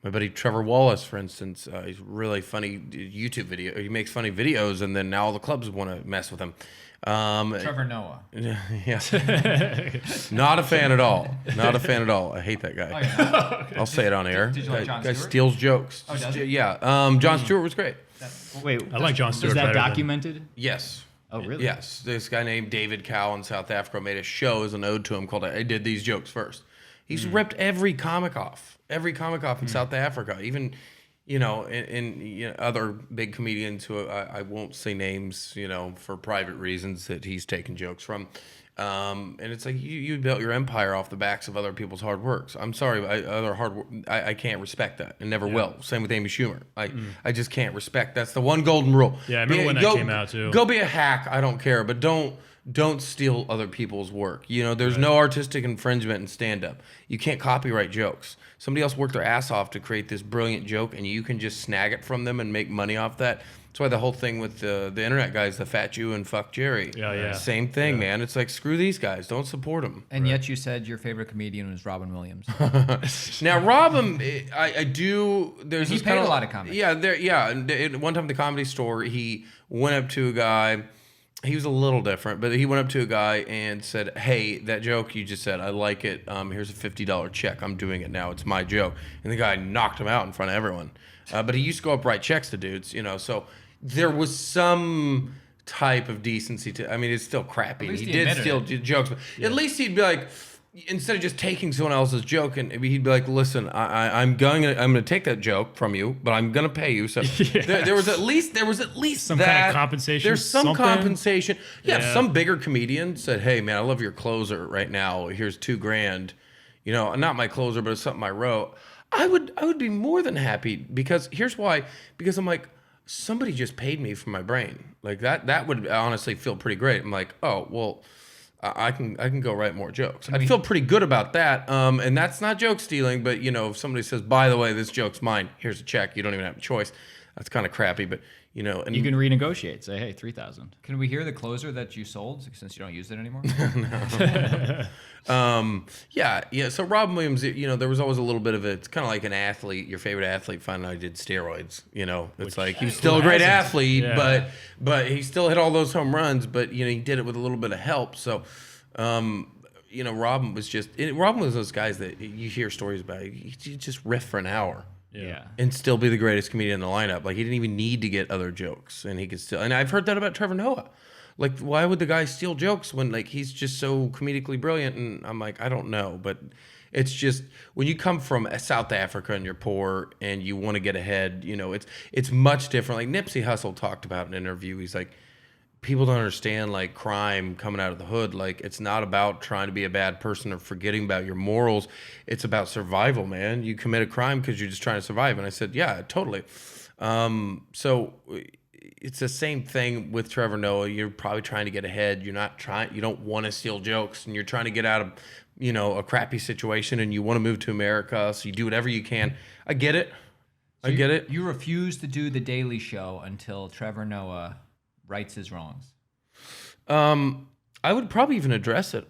My buddy Trevor Wallace, for instance, he's really funny YouTube video. He makes funny videos, and then now all the clubs want to mess with him. Trevor Noah. Yeah. Not a fan at all. Not a fan at all. I hate that guy. Oh, yeah. I'll say it on air. Did you like Jon Guy Stewart? steals jokes. Oh, does he? Yeah. Jon Stewart was great. Wait, I like Jon Stewart Was that better than- documented? Yes. Oh, really? Yes. This guy named David Cow in South Africa made a show as an ode to him called I Did These Jokes First. He's ripped every comic off. Every comic off in South Africa. Even, in other big comedians who I won't say names, for private reasons that he's taken jokes from. And it's like you built your empire off the backs of other people's hard works. I'm sorry, I can't respect that and never will. Same with Amy Schumer. I just can't respect. That's the one golden rule. Yeah, I remember when that came out too. Go be a hack. I don't care, but don't steal other people's work. There's no artistic infringement in stand-up. You can't copyright jokes. Somebody else worked their ass off to create this brilliant joke, and you can just snag it from them and make money off that. That's why the whole thing with the internet guys, the fat Jew and fuck Jerry. Yeah. Same thing, man. It's like, screw these guys. Don't support them. And yet you said your favorite comedian was Robin Williams. Now, Robin, I do. There's He this paid kinda- a lot of comics. Yeah, and one time at the Comedy Store, he went up to a guy. He was a little different, but he went up to a guy and said, "Hey, that joke you just said, I like it. Here's a $50 check. I'm doing it now. It's my joke." And the guy knocked him out in front of everyone. But he used to go up write checks to dudes, So there was some type of decency to. I mean, it's still crappy. At least He he did admitted steal it. jokes, but at least he'd be like, instead of just taking someone else's joke, and he'd be like, "Listen, I'm gonna take that joke from you, but I'm gonna pay you." So there was at least Some that. kind of compensation, There's some something? compensation. Yeah, Yeah. some bigger comedian said, "Hey man, I love your closer right now. Here's $2,000. Not my closer, but it's something I wrote." I would be more than happy because here's why. Because I'm like, somebody just paid me for my brain. Like that would honestly feel pretty great. I'm like, oh well. I can go write more jokes. I feel pretty good about that. And that's not joke stealing, but if somebody says, "By the way, this joke's mine. Here's a check," you don't even have a choice. That's kind of crappy, but and You can renegotiate. Say, hey, 3,000. Can we hear the closer that you sold since you don't use it anymore? yeah. So Robin Williams, there was always a little bit of it. It's kind of like an athlete, your favorite athlete finding out he did steroids. It's like he was still a great athlete, Yeah. but he still hit all those home runs. But he did it with a little bit of help. So, Robin was Robin was those guys that you hear stories about. He just riff for an hour. Yeah. And still be the greatest comedian in the lineup. Like he didn't even need to get other jokes, and he could still. And I've heard that about Trevor Noah. Like, why would the guy steal jokes when he's just so comedically brilliant? And I'm like, I don't know, but it's just when you come from South Africa and you're poor and you want to get ahead, it's much different. Like Nipsey Hussle talked about in an interview. He's like, people don't understand crime coming out of the hood. Like it's not about trying to be a bad person or forgetting about your morals. It's about survival, man. You commit a crime because you're just trying to survive. And I said, yeah, totally. So it's the same thing with Trevor Noah. You're probably trying to get ahead. You don't want to steal jokes, and you're trying to get out of, a crappy situation, and you want to move to America. So you do whatever you can. I get it. I get it. You refuse to do the Daily Show until Trevor Noah rights his wrongs. I would probably even address it.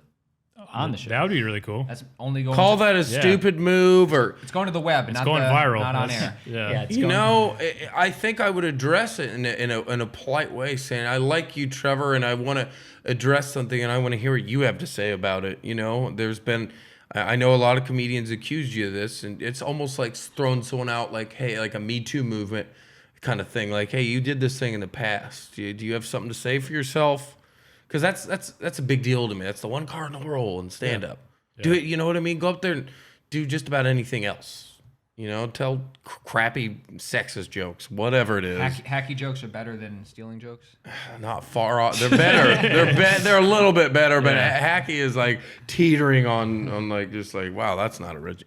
On the show. That would be really cool. That's only going. Call that a stupid move, or It's going to the web. It's not going viral. Not on That's- air. Yeah. it's you going- know, I think I would address it in a polite way, saying, "I like you, Trevor, and I want to address something, and I want to hear what you have to say about it." There's been. I know a lot of comedians accused you of this, and it's almost like throwing someone out, like, hey, like a Me Too movement kind of thing. Like, hey, you did this thing in the past. Do you have something to say for yourself? Because that's a big deal to me. That's the one cardinal rule in stand-up. Yeah. Do it, you know what I mean? Go up there and do just about anything else. Tell crappy sexist jokes, whatever it is. Hacky jokes are better than stealing jokes. Not far off. They're better. They're a little bit better, but Yeah. hacky is like teetering on like just like, wow, that's not original.